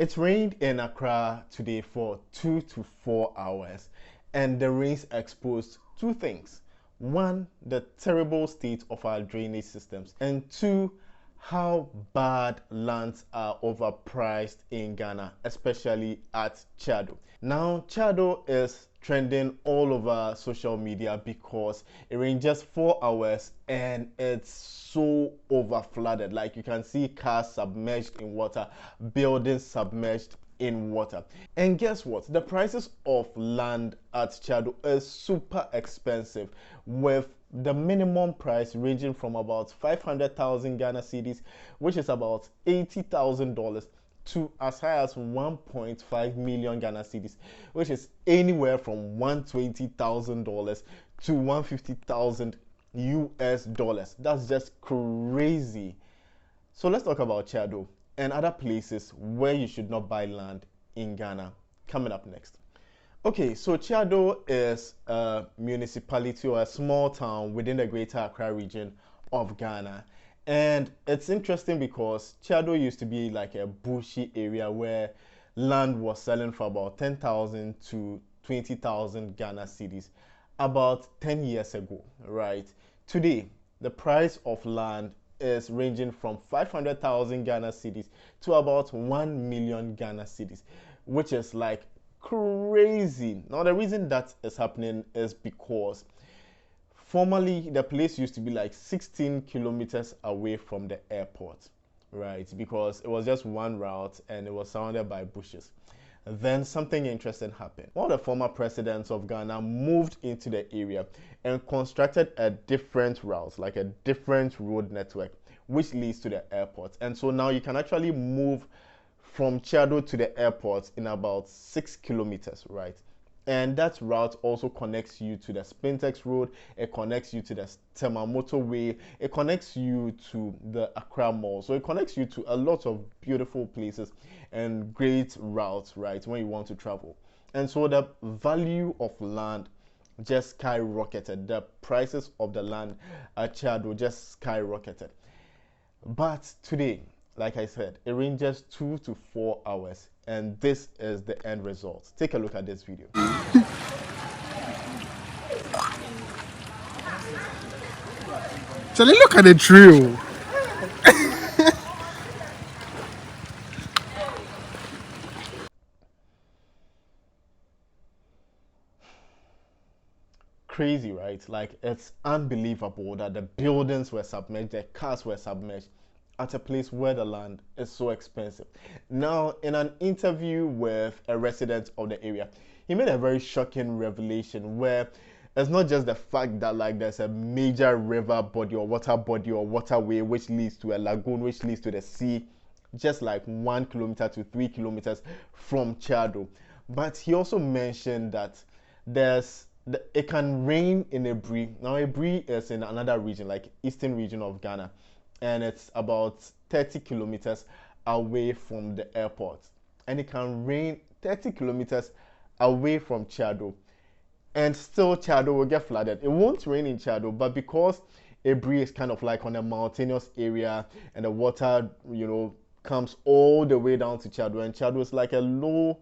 It rained in Accra today for 2 to 4 hours, and the rains exposed two things. One, the terrible state of our drainage systems, and two, how bad lands are overpriced in Ghana, especially at Chado. Now, Chado is trending all over social media because it rained just 4 hours and it's so over flooded. Like you can see cars submerged in water, buildings submerged in water. And guess what? The prices of land at Chado is super expensive, with the minimum price ranging from about 500,000 Ghana cedis, which is about $80,000, to as high as 1.5 million Ghana cedis, which is anywhere from $120,000 to 150,000 US dollars. That's just crazy. So let's talk about Chado and other places where you should not buy land in Ghana coming up next. Okay, so Chado is a municipality or a small town within the Greater Accra region of Ghana. And it's interesting because Chado used to be like a bushy area where land was selling for about 10,000 to 20,000 Ghana cedis about 10 years ago, right? Today, the price of land is ranging from 500,000 Ghana cedis to about 1 million Ghana cedis, which is like crazy. Now, the reason that is happening is because formerly the place used to be like 16 kilometers away from the airport, right? Because it was just one route and it was surrounded by bushes. Then something interesting happened. One of the former presidents of Ghana moved into the area and constructed a different route, like a different road network, which leads to the airport. And so now you can actually move from Chado to the airport in about 6 kilometers, right? And that route also connects you to the Spintex Road, it connects you to the Tema Motorway, it connects you to the Accra Mall. So it connects you to a lot of beautiful places and great routes, right, when you want to travel. And so the value of land just skyrocketed. The prices of the land at Chado just skyrocketed. But today, like I said, it ranges 2 to 4 hours, and this is the end result. Take a look at this video. Charlie, look at the tree. Crazy, right? Like, it's unbelievable that the buildings were submerged, the cars were submerged at a place where the land is so expensive. Now, in an interview with a resident of the area, he made a very shocking revelation where it's not just the fact that like there's a major river body or waterway which leads to a lagoon which leads to the sea just like 1 kilometer to 3 kilometers from Chado. But he also mentioned that it can rain in Ebri. Now Ebri is in another region, like eastern region of Ghana, and it's about 30 kilometers away from the airport. And it can rain 30 kilometers away from Chado, and still Chado will get flooded. It won't rain in Chado, but because Ebri is kind of like on a mountainous area and the water, comes all the way down to Chado, and Chado is like a low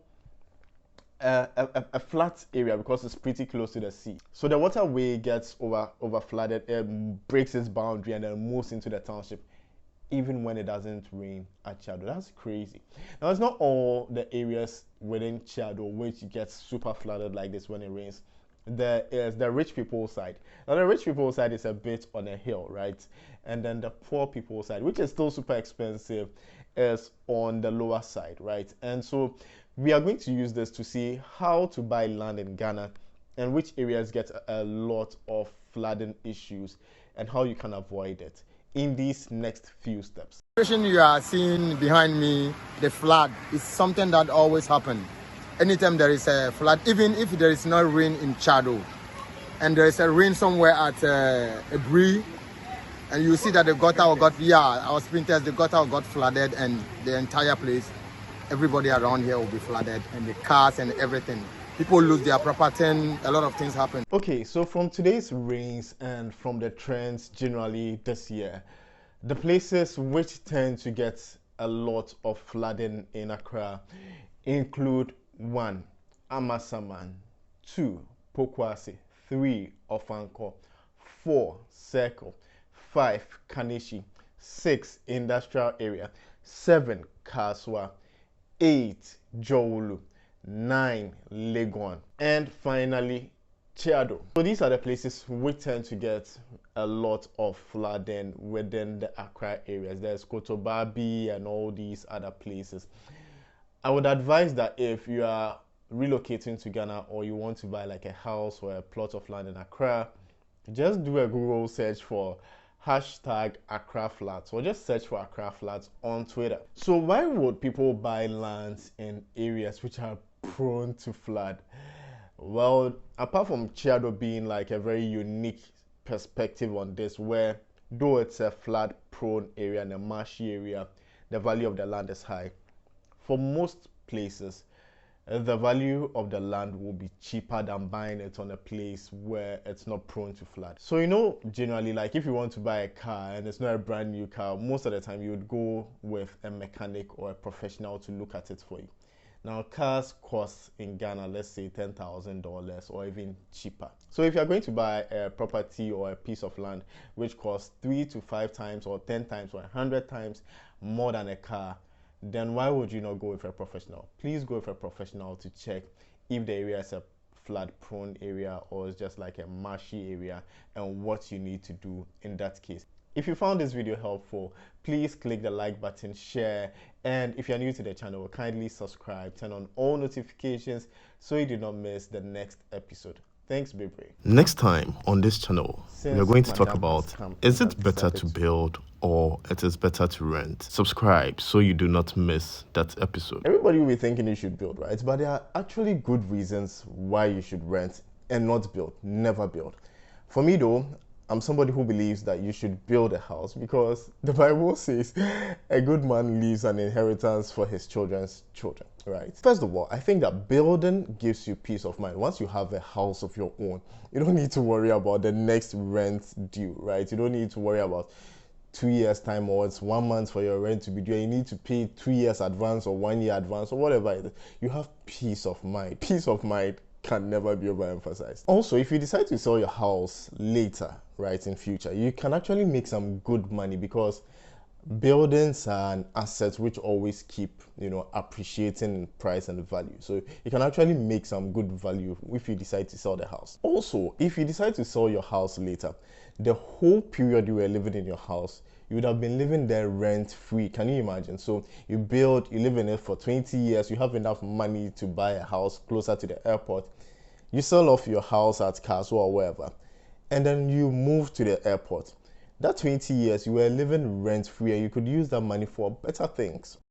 a flat area because it's pretty close to the sea. So the waterway gets over flooded, it breaks its boundary and then moves into the township even when it doesn't rain at Chado. That's crazy. Now it's not all the areas within Chado which gets super flooded like this when it rains. There is the rich people side. Now the rich people side is a bit on a hill, right? And then the poor people side, which is still super expensive, is on the lower side, right? And so we are going to use this to see how to buy land in Ghana and which areas get a lot of flooding issues and how you can avoid it in these next few steps. The situation you are seeing behind me, the flood, is something that always happens. Anytime there is a flood, even if there is no rain in Chado, and there is a rain somewhere at Ebri, and you see that the gutter our sprinters, the gutter got flooded, and the entire place, everybody around here will be flooded, and the cars and everything. People lose their property, and a lot of things happen. Okay, so from today's rains and from the trends generally this year, the places which tend to get a lot of flooding in Accra include 1. Amasaman, 2. Pokwase, 3. Ofanko, 4. Circle, 5. Kanishi, 6. Industrial area, 7. Kaswa, 8. Jowulu, 9. Legon, and finally Chiado. So these are the places we tend to get a lot of flooding within the Accra areas. There's Kotobabi and all these other places. I would advise that if you are relocating to Ghana or you want to buy like a house or a plot of land in Accra, just do a Google search for hashtag Accra Flats, or just search for Accra Flats on Twitter. So why would people buy lands in areas which are prone to flood? Well, apart from Chiado being like a very unique perspective on this, where though it's a flood prone area and a marshy area, the value of the land is high. For most places, the value of the land will be cheaper than buying it on a place where it's not prone to flood. So generally, like if you want to buy a car and it's not a brand new car, most of the time you would go with a mechanic or a professional to look at it for you. Now, cars cost in Ghana, let's say $10,000 or even cheaper. So if you're going to buy a property or a piece of land which costs 3 to 5 times or 10 times or 100 times more than a car, then why would you not go with a professional? Please go with a professional to check if the area is a flood prone area or it's just like a marshy area, and what you need to do in that case. If you found this video helpful, please click the like button, share, and if you're new to the channel, kindly subscribe, turn on all notifications so you do not miss the next episode. Thanks, Bebre. Next time on this channel, we are going to talk about, is it better to build or it is better to rent? Subscribe so you do not miss that episode. Everybody will be thinking you should build, right? But there are actually good reasons why you should rent and not build, never build. For me though, I'm somebody who believes that you should build a house because the Bible says a good man leaves an inheritance for his children's children, right? First of all, I think that building gives you peace of mind. Once you have a house of your own, you don't need to worry about the next rent due, right? You don't need to worry about 2 years time or it's 1 month for your rent to be due. You need to pay 2 years advance or 1 year advance or whatever it is. You have peace of mind. Peace of mind can never be overemphasized. Also, if you decide to sell your house later, right, in future, you can actually make some good money because buildings are an asset which always keep appreciating in price and value. So you can actually make some good value if you decide to sell the house. Also, if you decide to sell your house later, the whole period you were living in your house, you would have been living there rent free. Can you imagine? So you live in it for 20 years, you have enough money to buy a house closer to the airport, you sell off your house at Kaswa or wherever, and then you move to the airport. That 20 years you were living rent free and you could use that money for better things.